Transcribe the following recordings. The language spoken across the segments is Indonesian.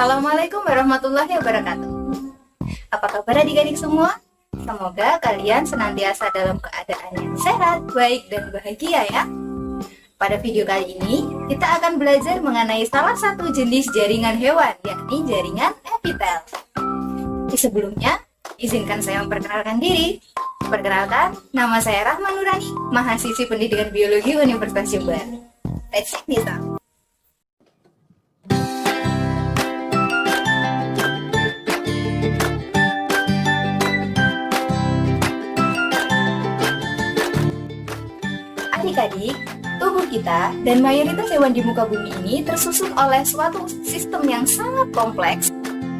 Assalamualaikum warahmatullahi wabarakatuh. Apa kabar adik-adik semua? Semoga kalian senantiasa dalam keadaan yang sehat, baik, dan bahagia ya. Pada video kali ini, kita akan belajar mengenai salah satu jenis jaringan hewan, yakni jaringan epitel. Sebelumnya, izinkan saya memperkenalkan diri. Perkenalkan, nama saya Rahma Nurani, mahasiswi pendidikan biologi Universitas Jember. Let's check this out. Adik-adik, tubuh kita dan mayoritas hewan di muka bumi ini tersusun oleh suatu sistem yang sangat kompleks.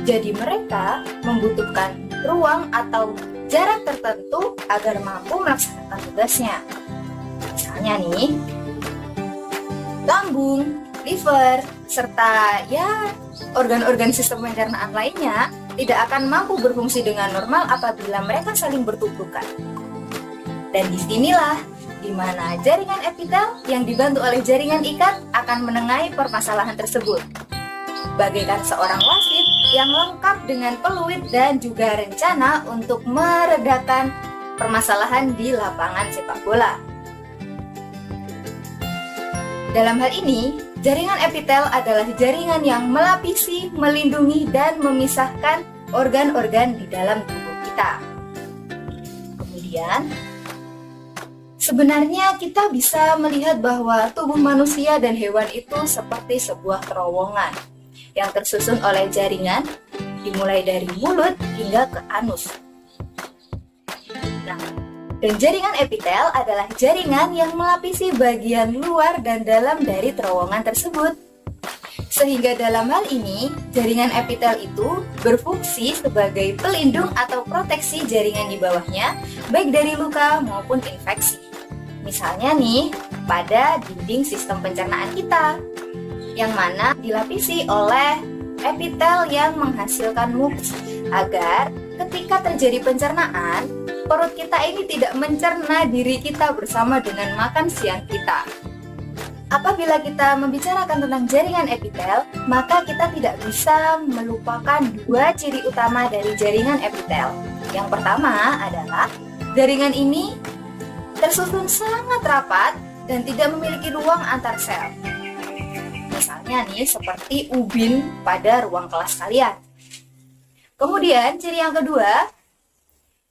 Jadi mereka membutuhkan ruang atau jarak tertentu agar mampu melaksanakan tugasnya. Misalnya nih, lambung, liver, serta organ-organ sistem pencernaan lainnya tidak akan mampu berfungsi dengan normal apabila mereka saling bertumpukan. Dan disinilah di mana jaringan epitel yang dibantu oleh jaringan ikat akan menengahi permasalahan tersebut. Bagaikan seorang wasit yang lengkap dengan peluit dan juga rencana untuk meredakan permasalahan di lapangan sepak bola. Dalam hal ini, jaringan epitel adalah jaringan yang melapisi, melindungi, dan memisahkan organ-organ di dalam tubuh kita. Kemudian, sebenarnya kita bisa melihat bahwa tubuh manusia dan hewan itu seperti sebuah terowongan yang tersusun oleh jaringan dimulai dari mulut hingga ke anus. Nah, dan jaringan epitel adalah jaringan yang melapisi bagian luar dan dalam dari terowongan tersebut. Sehingga dalam hal ini, jaringan epitel itu berfungsi sebagai pelindung atau proteksi jaringan di bawahnya, baik dari luka maupun infeksi. Misalnya nih, pada dinding sistem pencernaan kita, yang mana dilapisi oleh epitel yang menghasilkan mukus, agar ketika terjadi pencernaan, perut kita ini tidak mencerna diri kita bersama dengan makan siang kita. Apabila kita membicarakan tentang jaringan epitel, maka kita tidak bisa melupakan dua ciri utama dari jaringan epitel. Yang pertama adalah jaringan ini tersusun sangat rapat dan tidak memiliki ruang antar sel. Misalnya nih, seperti ubin pada ruang kelas kalian. Kemudian, ciri yang kedua,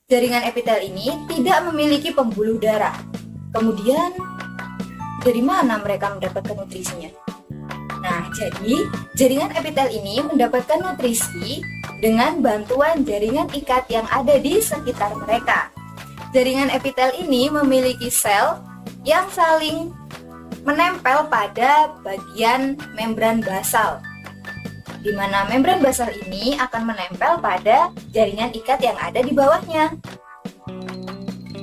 jaringan epitel ini tidak memiliki pembuluh darah. Kemudian, dari mana mereka mendapatkan nutrisinya? Nah, jadi jaringan epitel ini mendapatkan nutrisi dengan bantuan jaringan ikat yang ada di sekitar mereka. Jaringan epitel ini memiliki sel yang saling menempel pada bagian membran basal, di mana membran basal ini akan menempel pada jaringan ikat yang ada di bawahnya.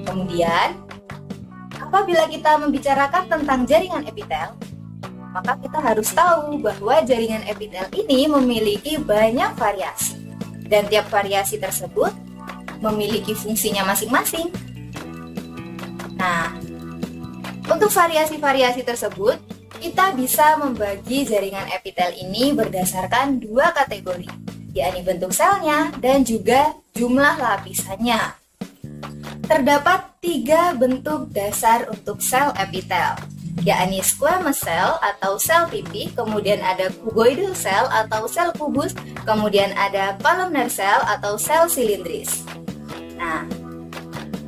Kemudian, apabila kita membicarakan tentang jaringan epitel, maka kita harus tahu bahwa jaringan epitel ini memiliki banyak variasi, dan tiap variasi tersebut memiliki fungsinya masing-masing. Nah, untuk variasi-variasi tersebut, kita bisa membagi jaringan epitel ini berdasarkan dua kategori, yakni bentuk selnya dan juga jumlah lapisannya. Terdapat tiga bentuk dasar untuk sel epitel, yakni squamous cell atau sel pipih, kemudian ada cuboidal cell atau sel kubus, kemudian ada columnar cell atau sel silindris. Nah,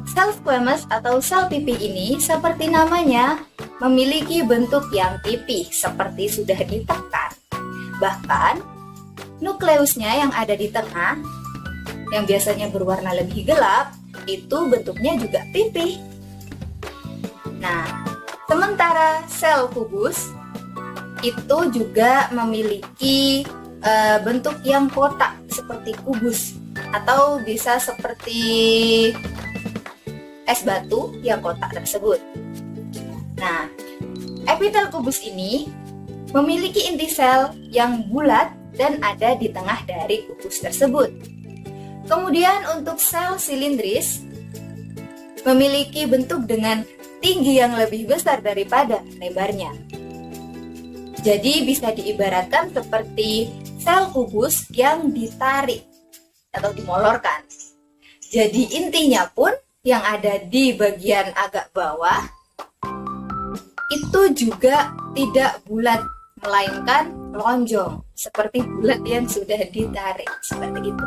sel squamous atau sel pipih ini seperti namanya memiliki bentuk yang pipih seperti sudah ditekan. Bahkan nukleusnya yang ada di tengah yang biasanya berwarna lebih gelap itu bentuknya juga pipih. Nah, sementara sel kubus itu juga memiliki bentuk yang kotak seperti kubus atau bisa seperti es batu yang kotak tersebut. Nah, epitel kubus ini memiliki inti sel yang bulat dan ada di tengah dari kubus tersebut. Kemudian untuk sel silindris memiliki bentuk dengan tinggi yang lebih besar daripada lebarnya. Jadi bisa diibaratkan seperti sel kubus yang ditarik atau dimolorkan. Jadi intinya pun yang ada di bagian agak bawah itu juga tidak bulat, melainkan lonjong seperti bulat yang sudah ditarik, seperti itu.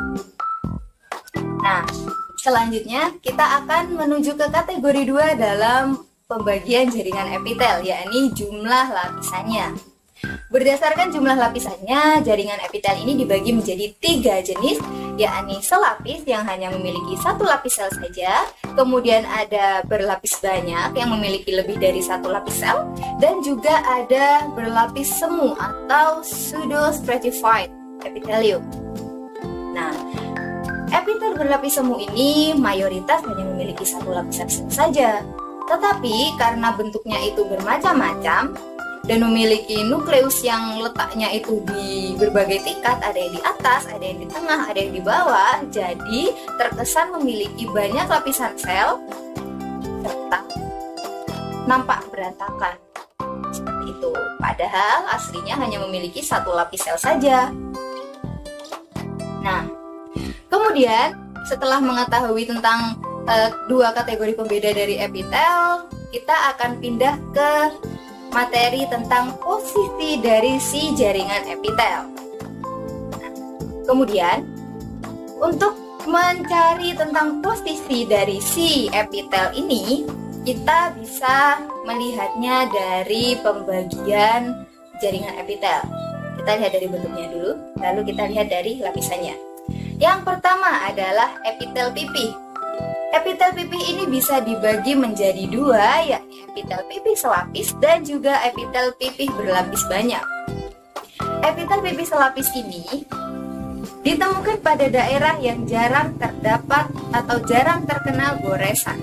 Nah, selanjutnya kita akan menuju ke kategori 2 dalam pembagian jaringan epitel, yakni jumlah lapisannya. Berdasarkan jumlah lapisannya, jaringan epitel ini dibagi menjadi 3 jenis, yakni selapis yang hanya memiliki 1 lapis sel saja, kemudian ada berlapis banyak yang memiliki lebih dari 1 lapis sel, dan juga ada berlapis semu atau pseudo-stratified epithelium. Nah, epitel berlapis semu ini mayoritas hanya memiliki 1 lapisan sel saja, tetapi karena bentuknya itu bermacam-macam dan memiliki nukleus yang letaknya itu di berbagai tingkat, ada yang di atas, ada yang di tengah, ada yang di bawah, jadi terkesan memiliki banyak lapisan sel serta nampak berantakan seperti itu, padahal aslinya hanya memiliki 1 lapis sel saja. Nah, kemudian setelah mengetahui tentang 2 kategori pembeda dari epitel, kita akan pindah ke materi tentang posisi dari si jaringan epitel. Nah, kemudian untuk mencari tentang posisi dari si epitel ini, kita bisa melihatnya dari pembagian jaringan epitel. Kita lihat dari bentuknya dulu, lalu kita lihat dari lapisannya. Yang pertama adalah epitel pipih. Epitel pipih ini bisa dibagi menjadi 2, yakni epitel pipih selapis dan juga epitel pipih berlapis banyak. Epitel pipih selapis ini ditemukan pada daerah yang jarang terdapat atau jarang terkena goresan.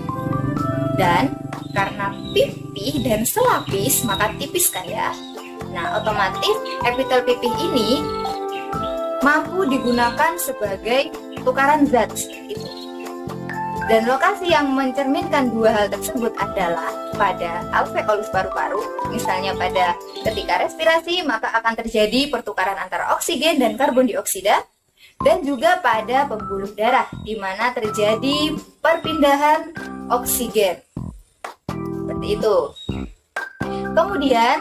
Dan karena pipih dan selapis maka tipis kan ya. Nah, otomatis epitel pipih ini mampu digunakan sebagai tukaran zat itu. Dan lokasi yang mencerminkan 2 hal tersebut adalah pada alveolus paru-paru, misalnya pada ketika respirasi maka akan terjadi pertukaran antara oksigen dan karbon dioksida, dan juga pada pembuluh darah di mana terjadi perpindahan oksigen. Seperti itu. Kemudian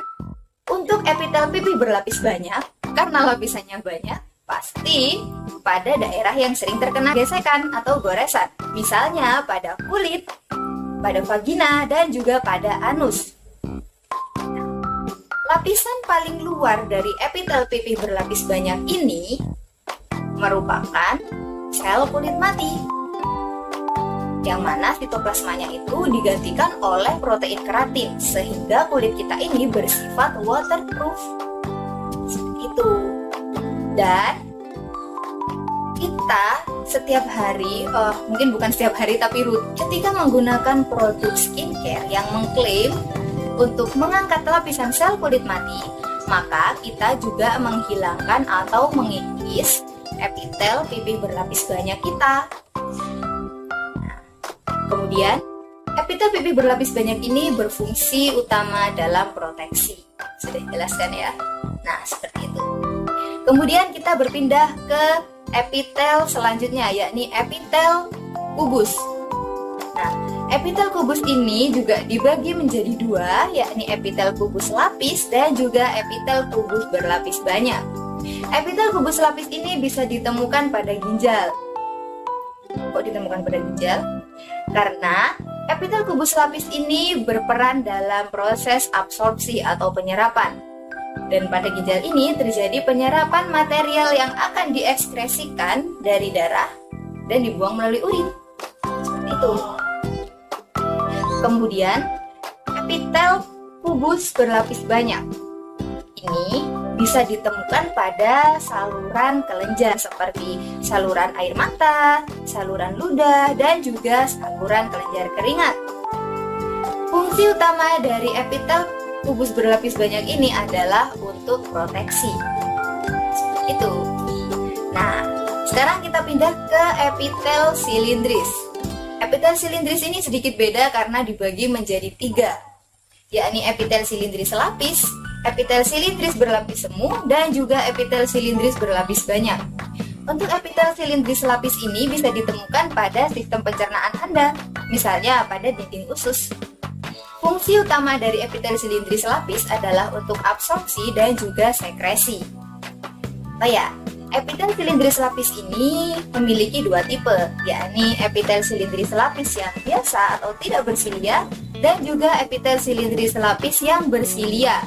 untuk epitel pipih berlapis banyak, karena lapisannya banyak, pasti pada daerah yang sering terkena gesekan atau goresan, misalnya pada kulit, pada vagina, dan juga pada anus. Lapisan paling luar dari epitel pipih berlapis banyak ini merupakan sel kulit mati, yang mana sitoplasmanya itu digantikan oleh protein keratin, sehingga kulit kita ini bersifat waterproof. Seperti itu. Dan kita setiap hari, mungkin bukan setiap hari tapi ketika menggunakan produk skincare yang mengklaim untuk mengangkat lapisan sel kulit mati, maka kita juga menghilangkan atau mengikis epitel pipih berlapis banyak kita. Nah, kemudian epitel pipih berlapis banyak ini berfungsi utama dalam proteksi. Sudah dijelaskan ya. Nah, seperti itu. Kemudian kita berpindah ke epitel selanjutnya, yakni epitel kubus. Nah, epitel kubus ini juga dibagi menjadi 2, yakni epitel kubus lapis dan juga epitel kubus berlapis banyak. Epitel kubus lapis ini bisa ditemukan pada ginjal. Kok ditemukan pada ginjal? Karena epitel kubus lapis ini berperan dalam proses absorpsi atau penyerapan. Dan pada ginjal ini terjadi penyerapan material yang akan diekskresikan dari darah dan dibuang melalui urin. Seperti itu. Kemudian, epitel kubus berlapis banyak. Ini bisa ditemukan pada saluran kelenjar seperti saluran air mata, saluran ludah, dan juga saluran kelenjar keringat. Fungsi utama dari epitel kubus berlapis banyak ini adalah untuk proteksi. Itu. Nah, sekarang kita pindah ke epitel silindris. Epitel silindris ini sedikit beda karena dibagi menjadi 3, yakni epitel silindris selapis, epitel silindris berlapis semu, dan juga epitel silindris berlapis banyak. Untuk epitel silindris lapis ini bisa ditemukan pada sistem pencernaan Anda, misalnya pada dinding usus. Fungsi utama dari epitel silindris lapis adalah untuk absorpsi dan juga sekresi. Oh ya, epitel silindris lapis ini memiliki dua tipe, yakni epitel silindris lapis yang biasa atau tidak bersilia, dan juga epitel silindris lapis yang bersilia.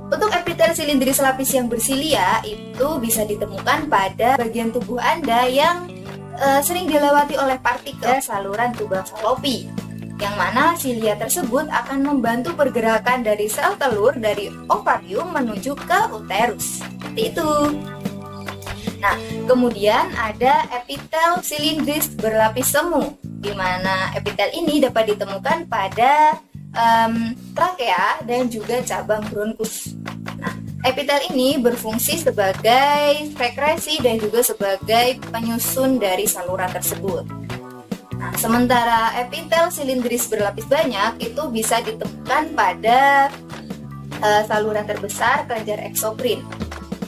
Untuk epitel silindris lapis yang bersilia itu bisa ditemukan pada bagian tubuh Anda yang sering dilewati oleh partikel saluran tubal falopi, yang mana silia tersebut akan membantu pergerakan dari sel telur dari ovarium menuju ke uterus. Seperti itu. Nah, kemudian ada epitel silindris berlapis semu, di mana epitel ini dapat ditemukan pada trakea dan juga cabang bronkus. Nah, epitel ini berfungsi sebagai sekresi dan juga sebagai penyusun dari saluran tersebut. Nah, sementara epitel silindris berlapis banyak itu bisa ditemukan pada saluran terbesar kelenjar eksokrin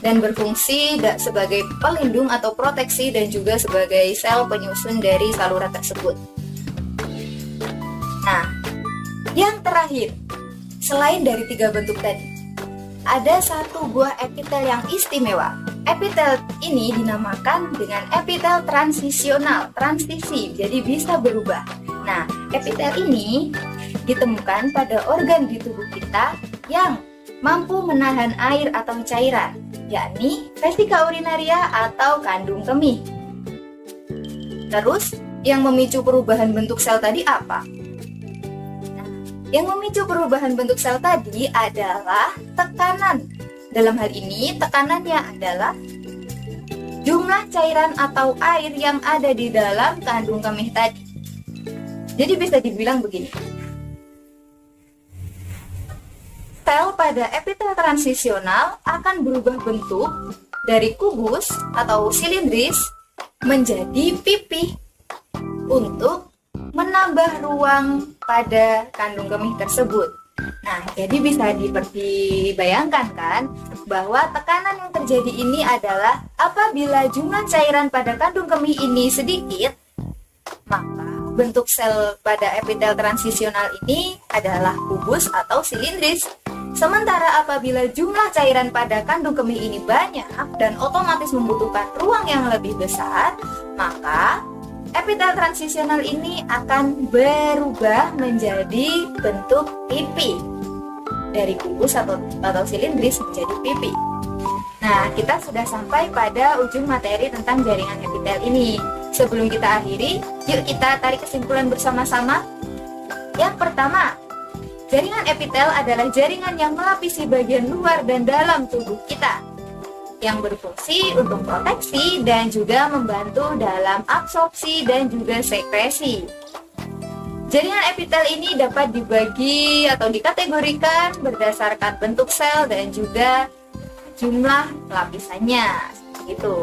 dan berfungsi sebagai pelindung atau proteksi dan juga sebagai sel penyusun dari saluran tersebut. Nah, yang terakhir, selain dari tiga bentuk tadi, ada satu buah epitel yang istimewa. Epitel ini dinamakan dengan epitel transisional, transisi, jadi bisa berubah. Nah, epitel ini ditemukan pada organ di tubuh kita yang mampu menahan air atau cairan, yakni vesika urinaria atau kandung kemih. Terus, yang memicu perubahan bentuk sel tadi apa? Yang memicu perubahan bentuk sel tadi adalah tekanan. Dalam hal ini, tekanannya adalah jumlah cairan atau air yang ada di dalam kandung kemih tadi. Jadi bisa dibilang begini. Sel pada epitel transisional akan berubah bentuk dari kubus atau silindris menjadi pipih untuk menambah ruang pada kandung kemih tersebut. Nah, jadi bisa dibayangkan kan bahwa tekanan yang terjadi ini adalah apabila jumlah cairan pada kandung kemih ini sedikit, maka bentuk sel pada epitel transisional ini adalah kubus atau silindris. Sementara apabila jumlah cairan pada kandung kemih ini banyak dan otomatis membutuhkan ruang yang lebih besar, maka epitel transisional ini akan berubah menjadi bentuk pipi. Dari kubus atau silindris menjadi pipi. Nah, kita sudah sampai pada ujung materi tentang jaringan epitel ini. Sebelum kita akhiri, yuk kita tarik kesimpulan bersama-sama. Yang pertama, jaringan epitel adalah jaringan yang melapisi bagian luar dan dalam tubuh kita, yang berfungsi untuk proteksi dan juga membantu dalam absorpsi dan juga sekresi. Jaringan epitel ini dapat dibagi atau dikategorikan berdasarkan bentuk sel dan juga jumlah lapisannya, gitu.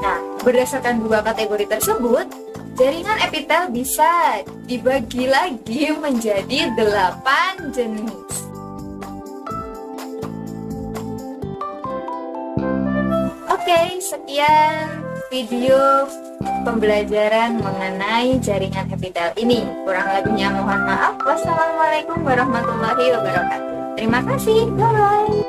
Nah, berdasarkan dua kategori tersebut, jaringan epitel bisa dibagi lagi menjadi 8 jenis. Oke, sekian video pembelajaran mengenai jaringan epitel ini. Kurang lebihnya mohon maaf. Wassalamualaikum warahmatullahi wabarakatuh. Terima kasih. Bye.